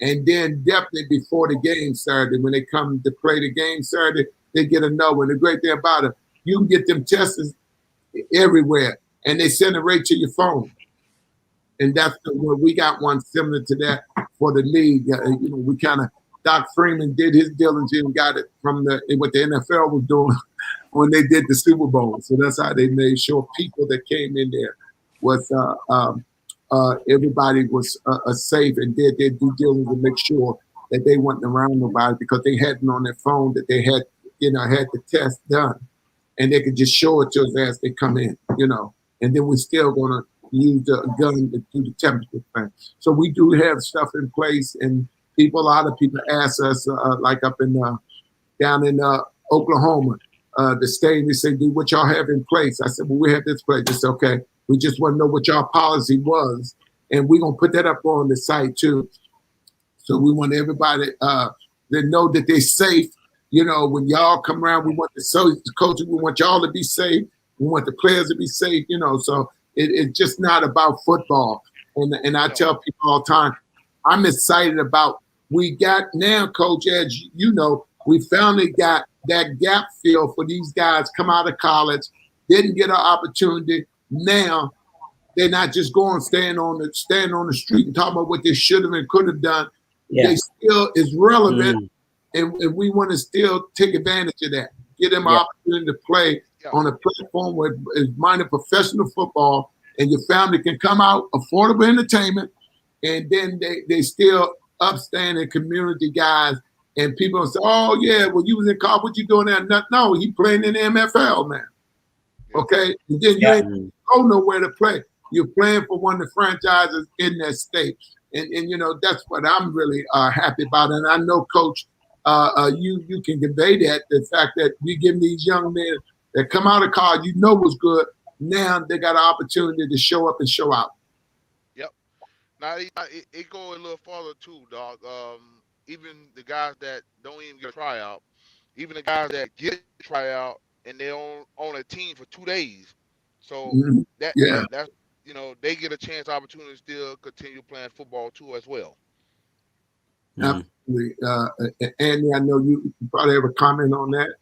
and then definitely before the game Saturday. When they come to play the game Saturday, they get another one. The great thing about it, you can get them tested everywhere, and they send it right to your phone. And that's we got one similar to that for the league. You know, we kind of Doc Freeman did his diligence and got it from what the NFL was doing when they did the Super Bowl. So that's how they made sure people that came in there was everybody was safe and did their due diligence to make sure that they wasn't around nobody, because they had it on their phone that they had, you know, had the test done, and they could just show it to us as they come in, you know. And then we're still gonna use the gun to do the temperature thing. So we do have stuff in place, and a lot of people ask us, like up in down in Oklahoma, the state, they say, "Dude, what y'all have in place?" I said, "Well, we have this place." They said, "Okay, we just want to know what y'all policy was, and we're gonna put that up on the site too." So we want everybody to know that they're safe. You know, when y'all come around, we want the coaches, we want y'all to be safe. We want the players to be safe. You know, so. It's just not about football. And I tell people all the time, I'm excited about, we got now, Coach, as you know, we finally got that gap filled for these guys come out of college, didn't get an opportunity. Now they're not just going stand on the street and talking about what they should have and could have done. They still is relevant, and we want to still take advantage of that. Get them an opportunity to play on a platform where it's minded professional football, and your family can come out, affordable entertainment, and then they still upstanding community guys. And people say, "Oh yeah, well you was in college, what you doing there?" No, he playing in the MFL, man. Okay, and then you ain't go nowhere to play. You're playing for one of the franchises in that state, and you know that's what I'm really happy about. And I know, Coach, you can convey that, the fact that you give these young men that come out of college, you know what's good. Now they got an opportunity to show up and show out.
Yep. Now it go a little farther too, dog. Even the guys that don't even get a tryout, even the guys that get a tryout and they're on a team for 2 days. So that's, you know, they get a chance, opportunity to still continue playing football too as well.
Absolutely. Andy, I know you probably have a comment on that.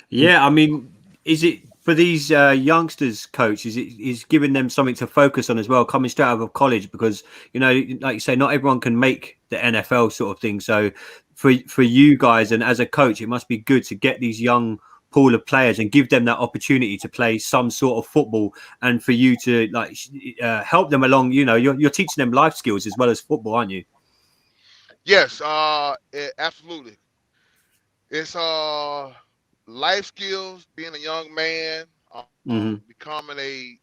Yeah, I mean, is it for these youngsters, coach, is giving them something to focus on as well, coming straight out of college, because, you know, like you say, not everyone can make the NFL sort of thing. So for you guys and as a coach, it must be good to get these young pool of players and give them that opportunity to play some sort of football, and for you to like help them along. You know, you're teaching them life skills as well as football, aren't you?
Yes, absolutely. It's life skills, being a young man, becoming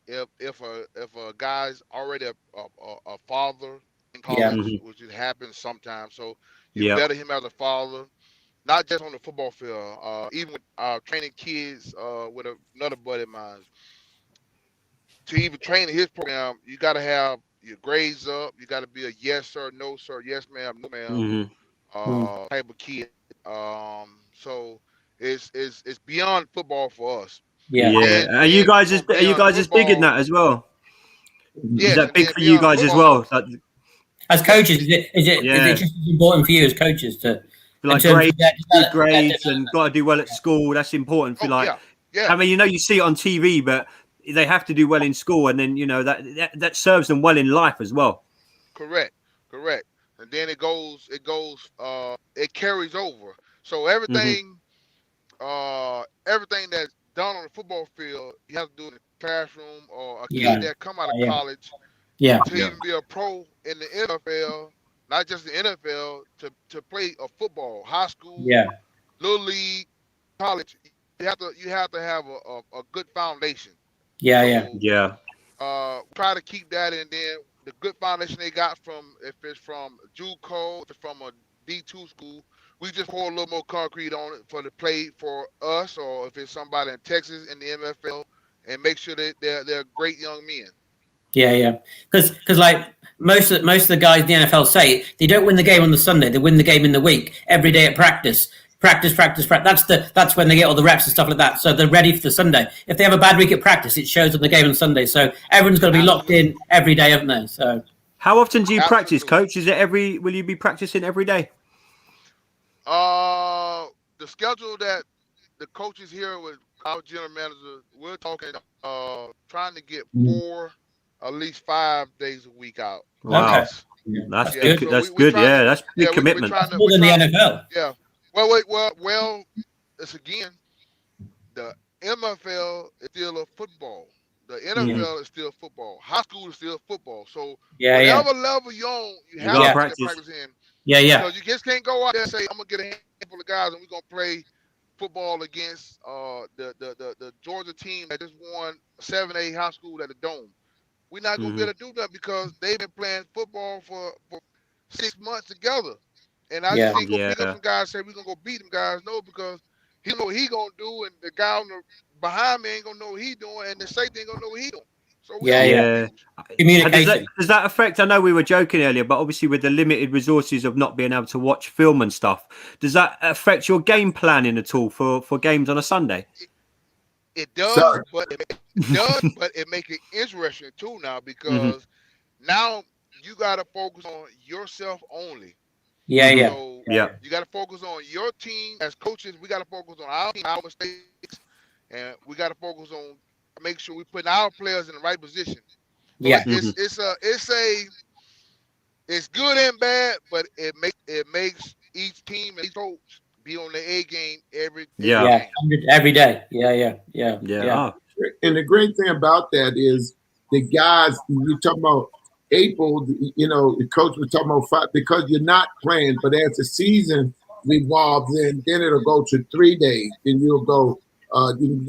if a guy's already a father in college, which it happens sometimes. So you better him as a father, not just on the football field, even with training kids with another buddy of mine. To even train in his program, you got to have your grades up. You got to be a yes sir, no sir, yes ma'am, no ma'am type of kid. So it's beyond football for us.
Yeah. Are you guys as big in that as well?
Yes,
is that big for you guys as well?
As coaches, is it just as important for you as coaches to
like good grades and got to do well at school? That's important for I mean, you know, you see it on TV, but they have to do well in school, and then, you know, that serves them well in life as well.
Correct. And then it carries over. So everything that's done on the football field, you have to do in the classroom, or a kid that come out of college to even be a pro in the NFL, not just the NFL, to play a football, high school, little league, college. You have to have a good foundation.
Try
to keep that, and then the good foundation they got if it's from JUCO, if it's from a D2 school, we just pour a little more concrete on it for the play for us, or if it's somebody in Texas in the MFL, and make sure that they're great young men.
Because like most of the guys in the NFL say, they don't win the game on the Sunday, they win the game in the week, every day at practice. Practice. That's when they get all the reps and stuff like that. So they're ready for the Sunday. If they have a bad week at practice, it shows on the game on Sunday. So everyone's got to be locked in every day, haven't they? So
how often do you practice, Coach? Will you be practicing every day?
The schedule that the coaches here with our general manager, we're talking trying to get at least 5 days a week out.
Wow.
Okay.
That's good. So that's good. That's big commitment.
More than the NFL.
Yeah. Well, it's again, the MFL is still a football. The NFL is still football. High school is still football. So whatever level you're on, you have to get practice in. Because you just can't go out there and say, I'm gonna get a handful of guys and we're gonna play football against the Georgia team that just won 7A high school at the Dome. We're not gonna be able to do that because they've been playing football for 6 months together. And I just think pick up some guys and say we're gonna go beat them guys. No, because he know what he gonna do, and the guy behind me ain't gonna know what he doing, and the safety ain't gonna know what he doing. So
communication.
Does that affect? I know we were joking earlier, but obviously with the limited resources of not being able to watch film and stuff, does that affect your game planning at all for games on a Sunday?
It does, but it makes it interesting too now, because now you gotta focus on yourself only. You got to focus on your team as coaches. We got to focus on our mistakes, and we got to focus on make sure we put our players in the right position. But it's good and bad, but it makes each team and each coach be on the A game every day.
Every day. Yeah.
And the great thing about that is the guys you talking about. April, you know, the coach was talking about 5 because you're not playing, but as the season revolves in, then it'll go to 3 days. Then you'll go, you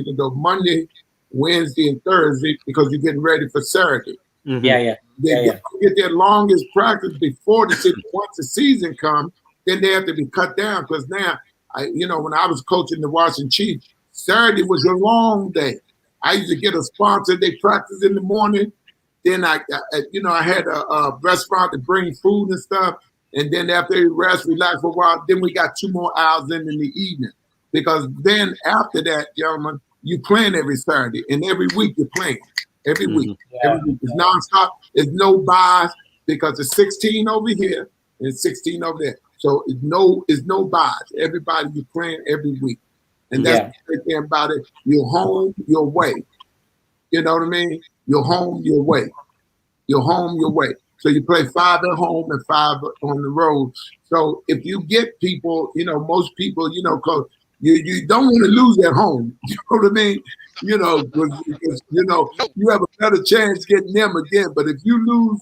can go Monday, Wednesday, and Thursday because you're getting ready for Saturday.
They
get their longest practice before the season. Once the season comes, then they have to be cut down because now, when I was coaching the Washington Chiefs, Saturday was a long day. I used to get a sponsor. They practice in the morning. Then I had a restaurant to bring food and stuff. And then after they rest, relax for a while, then we got 2 more hours in the evening. Because then after that, gentlemen, you playing every Saturday. And every week you're playing. Every week. Every week. It's nonstop. There's no buys because it's 16 over here and 16 over there. So it's no buys. Everybody you're playing every week. And that's the great thing about it. You're home, you're away. You know what I mean? You're home, you're away. You're home, you're away. So you play 5 at home and 5 on the road. So if you get people, most people, because you don't want to lose at home. You know what I mean? Because you have a better chance getting them again. But if you lose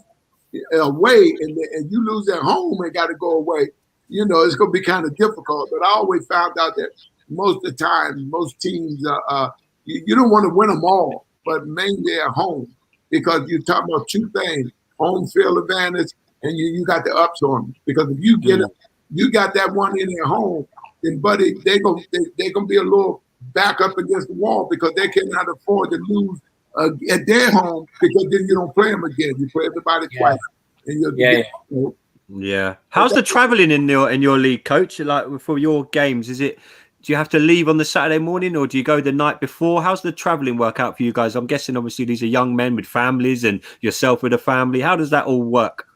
away and you lose at home and got to go away, it's going to be kind of difficult. But I always found out that most of the time, most teams, you don't want to win them all, but mainly at home, because you're talking about 2 things: home field advantage, and you got the ups on them. Because if you get you got that one in at home, then buddy, they're gonna be a little back up against the wall, because they cannot afford to lose at their home, because then you don't play them again. You play everybody twice, and
Yeah. How's the traveling in your league, coach? Like for your games, do you have to leave on the Saturday morning, or do you go the night before? How's the traveling work out for you guys? I'm guessing obviously these are young men with families, and yourself with a family. How does that all work?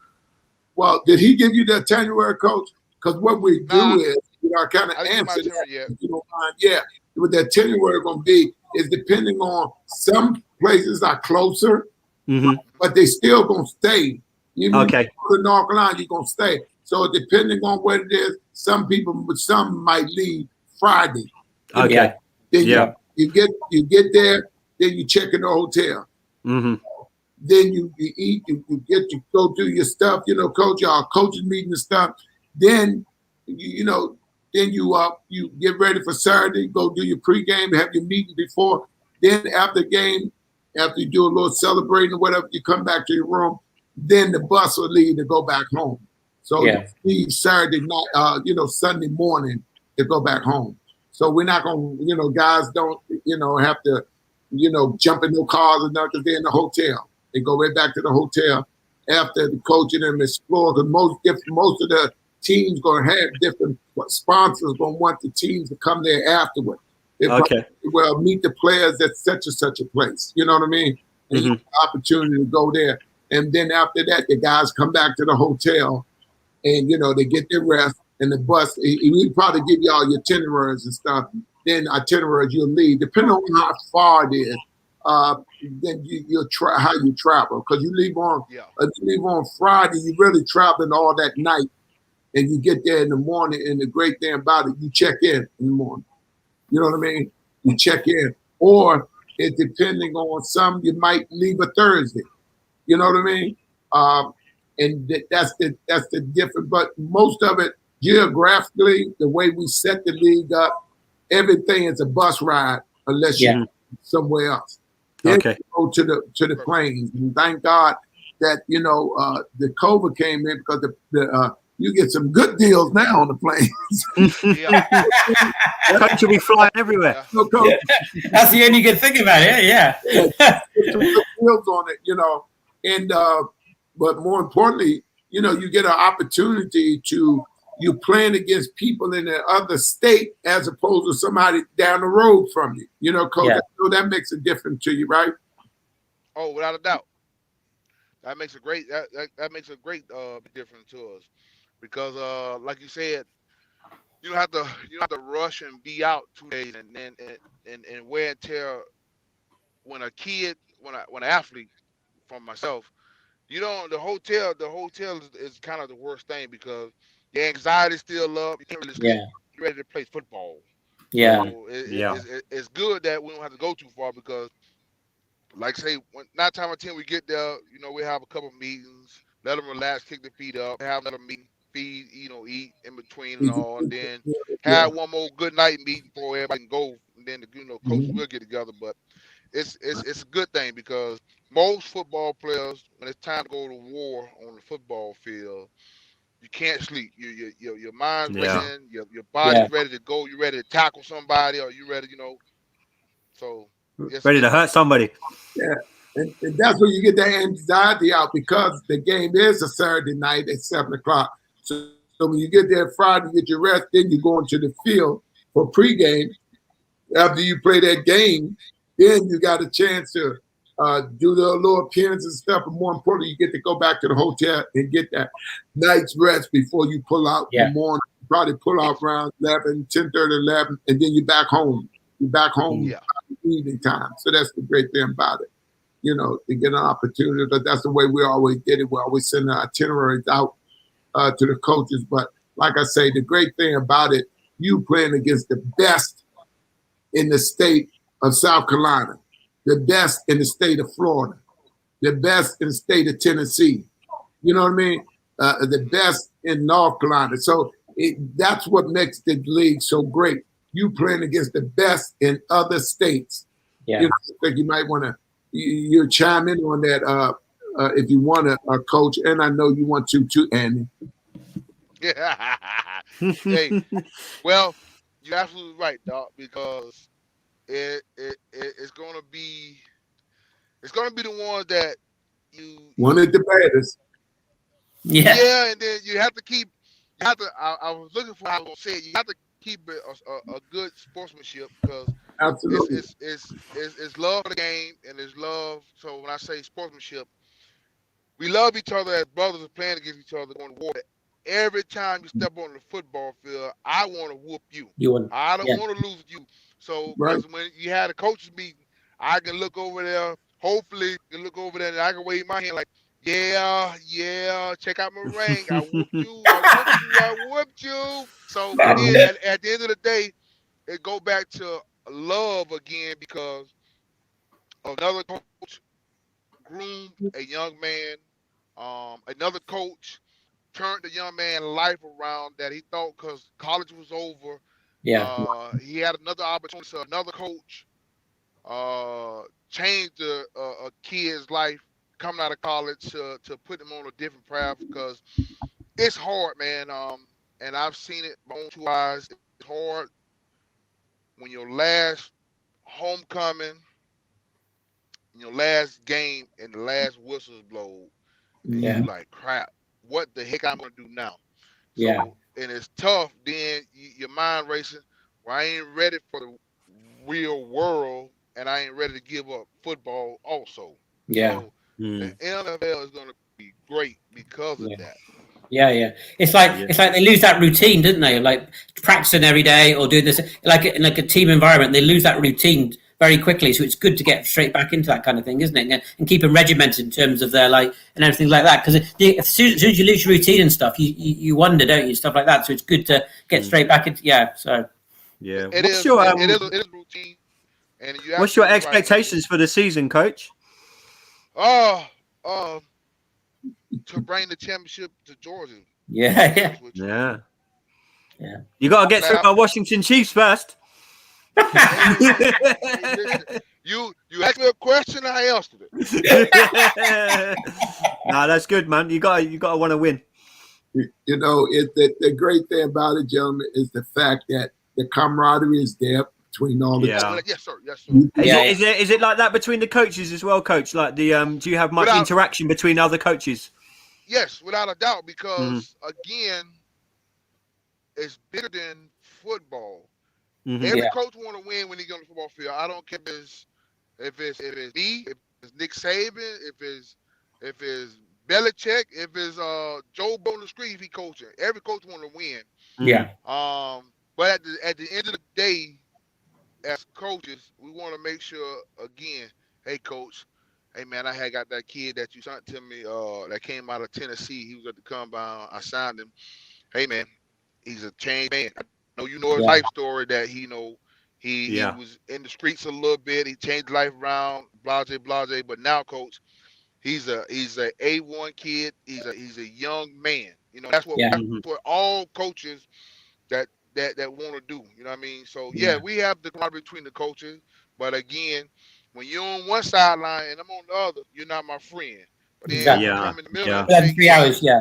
Well, did he give you the itinerary, coach? Because what we do is, I kind of answer that, if you don't mind. Yeah, what the itinerary going to be is depending on, some places are closer, but they still going to stay. Even if you go to North Carolina, you're going to stay. So depending on what it is, some might leave Friday.
Okay.
Then you get there, then you check in the hotel. Then you eat, you go do your stuff, coach, y'all coaches meeting and stuff. Then you get ready for Saturday, go do your pregame, have your meeting before. Then after the game, after you do a little celebrating or whatever, you come back to your room. Then the bus will leave to go back home. So you leave Saturday night, Sunday morning to go back home. So we're not going to, guys don't, have to, jump in no cars or nothing, because they're in the hotel. They go right back to the hotel after the coach and them explore. Because most of the teams going to have different sponsors, going to want the teams to come there afterward. They will meet the players at such and such a place. You know what I mean? And you have the opportunity to go there. And then after that, the guys come back to the hotel, and they get their rest. And the bus, we probably give y'all your itineraries and stuff. Then itineraries you'll leave, depending on how far it is. Then you'll try how you travel, because you leave on Friday, you really traveling all that night, and you get there in the morning. And the great thing about it, you check in the morning. You know what I mean? You check in, or it depending on some, you might leave a Thursday. You know what I mean? And that's the difference. But most of it, geographically, the way we set the league up, everything is a bus ride unless you're somewhere else. Then you go to the planes. And thank God that the COVID came in, because the you get some good deals now on the planes.
Coach will be flying everywhere.
That's the only good thing about it. Yeah.
Some good deals on it, and but more importantly, you get an opportunity to. You're playing against people in the other state as opposed to somebody down the road from you. Coach, so that makes a difference to you, right?
Oh, without a doubt. That makes a great difference to us, because like you said, you don't have to rush and be out 2 days and wear and tear. When an athlete, from myself, the hotel is kind of the worst thing, because the anxiety still up. You can't really sleep. You're ready to play football. So it's good that we don't have to go too far, because, like say, 9 times out of 10 we get there, we have a couple of meetings, let them relax, kick their feet up, have another meeting, feed, eat in between and all, and then have one more good night meeting before everybody can go, and then coach will get together. But it's a good thing, because most football players, when it's time to go to war on the football field, you can't sleep. Your mind's racing, your body's ready to go. You're ready to tackle somebody, or you ready, So
ready to hurt somebody.
Yeah, and that's where you get that anxiety out, because the game is a Saturday night at 7:00. So when you get there Friday, you get your rest, then you go into the field for pregame. After you play that game, then you got a chance to do the little appearance and stuff. But more importantly, you get to go back to the hotel and get that night's rest before you pull out in the morning to probably pull off around 11, 10:30, 11, and then you're back home. You're back home
Yeah.
evening time. So that's the great thing about it. You know, to get an opportunity. But that's the way we always did it. We always send our itineraries out to the coaches. But like I say, the great thing about it, you playing against the best in the state of South Carolina, the best in the state of Florida, the best in the state of Tennessee. You know what I mean? The best in North Carolina. So that's what makes the league so great. You playing against the best in other states.
Yeah.
You know, I think you might want to you chime in on that if you want to, Coach. And I know you want to too, Andy.
Yeah. Hey, well, you're absolutely right, Doc, because it's gonna be the ones that you
One of the baddest.
Yeah.
and then you have to I was looking for how I was gonna say it. You have to keep it a good sportsmanship because
Absolutely.
it's love for the game and it's love. So when I say sportsmanship, we love each other as brothers playing against each other on the water. Every time you step on the football field, I want to whoop you. I don't want to lose with you. So because when you had a coaches meeting, I can look over there. Hopefully, can look over there and I can wave my hand like, yeah, check out my ring. I whooped you. I whooped you. So then at the end of the day, it go back to love again because another coach groomed a young man. Another coach turned the young man's life around that he thought because college was over.
Yeah.
He had another opportunity. So another coach changed a kid's life coming out of college to put him on a different path because it's hard, man. And I've seen it with my own 2 eyes. It's hard when your last homecoming, your last game, and the last whistles blow. And you like, crap, what the heck I'm going to do now? So, and it's tough. Then your mind racing. Well, I ain't ready for the real world, and I ain't ready to give up football also. So the NFL is going to be great because of that.
Yeah. It's like they lose that routine, didn't they? Like practicing every day or doing this, like in a team environment, they lose that routine very quickly. So it's good to get straight back into that kind of thing, isn't it? And keep them regimented in terms of their and everything like that. Because as soon as you lose your routine and stuff, you wonder, don't you? Stuff like that. So it's good to get straight back into. Yeah. So
it is routine. And
what's your expectations for the season, Coach?
To bring the championship to Georgia.
Yeah.
You got to get through our Washington Chiefs first.
You asked me a question, I answered it.
No,
that's good, man. You got to want to win.
You know, the great thing about it, gentlemen, is the fact that the camaraderie is there between all the
Yes, sir.
Is it like that between the coaches as well, Coach? Like do you have much interaction between other coaches?
Yes, without a doubt, because again, it's bigger than football. Every coach want to win when he get on the football field. I don't care if it's me, if it's Nick Saban, if it's Belichick, if it's Joe Blow on the street if he coaching. Every coach want to win.
Yeah.
But at the end of the day, as coaches, we want to make sure again, hey coach, hey man, I had got that kid that you sent to me that came out of Tennessee. He was at the combine. I signed him. Hey man, he's a changed man. I know you know his life story that he was in the streets a little bit. He changed life around, blase. But now, coach, he's a A1 kid. He's a young man. You know, that's what all coaches that want to do. You know what I mean? So we have the camaraderie between the coaches, but again, when you're on one sideline and I'm on the other, you're not my friend. But then you come in the middle.
3 hours. Yeah.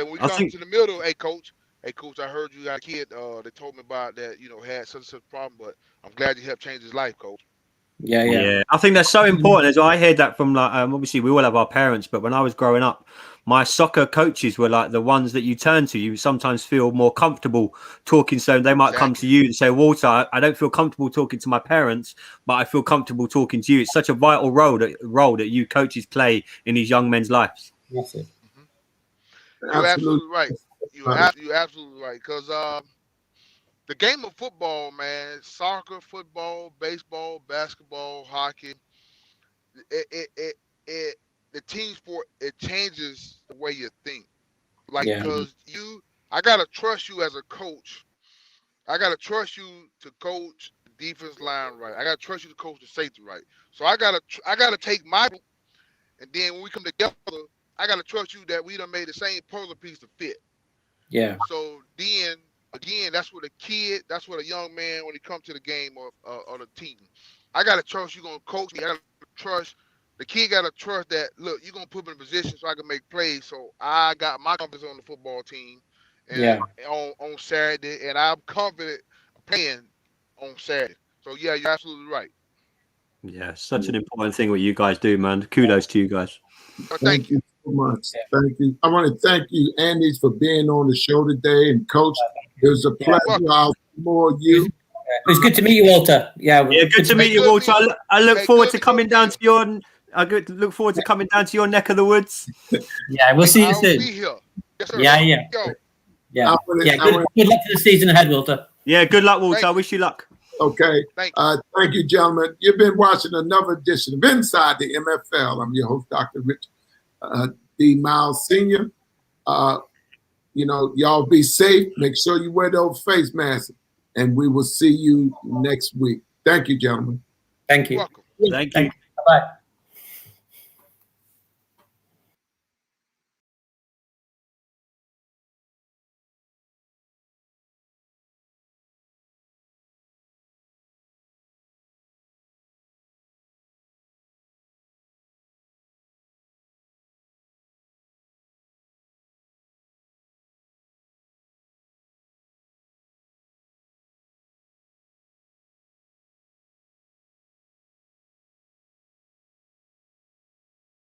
When we come to the middle, hey coach, I heard you got a kid. They told me about that. You know, had such problem, but I'm glad you helped change his life, coach.
Yeah.
I think that's so important. As I heard that from obviously we all have our parents, but when I was growing up, my soccer coaches were like the ones that you turn to. You sometimes feel more comfortable talking. So they might come to you and say, Walter, I don't feel comfortable talking to my parents, but I feel comfortable talking to you. It's such a vital role that you coaches play in these young men's lives.
That's it.
You're absolutely right. You're absolutely right. Because the game of football, man, soccer, football, baseball, basketball, hockey, the team sport, it changes the way you think. Like, because I gotta trust you as a coach. I gotta trust you to coach the defense line right. I gotta trust you to coach the safety right. So I gotta take my, and then when we come together, I gotta trust you that we done made the same puzzle piece to fit.
Yeah.
So then again, that's what that's what a young man when he comes to the game or the team. I gotta trust you gonna coach me. I gotta trust the kid. Gotta trust that. Look, you're gonna put me in a position so I can make plays. So I got my confidence on the football team, and on Saturday, and I'm confident playing on Saturday. So yeah, you're absolutely right.
Yeah, such an important thing what you guys do, man. Kudos to you guys.
Thank you so much. Thank you. I want to thank you, Andy, for being on the show today. And Coach, it was a pleasure. I'll see more of you.
It was good to meet you, Walter. Yeah,
good to meet you, Walter. I look forward to coming down to your. I look forward to coming down to your neck of the woods.
Yeah, we'll see you soon.
Be here. Yes, sir.
Yeah. Good luck for the season ahead, Walter.
Yeah, good luck, Walter. I wish you luck.
Okay. Thank you, gentlemen. You've been watching another edition of Inside the MFL. I'm your host, Dr. Rich D. Myles Sr. Y'all be safe. Make sure you wear those face masks. And we will see you next week. Thank you, gentlemen.
Thank you.
Welcome.
Thank you.
Bye-bye.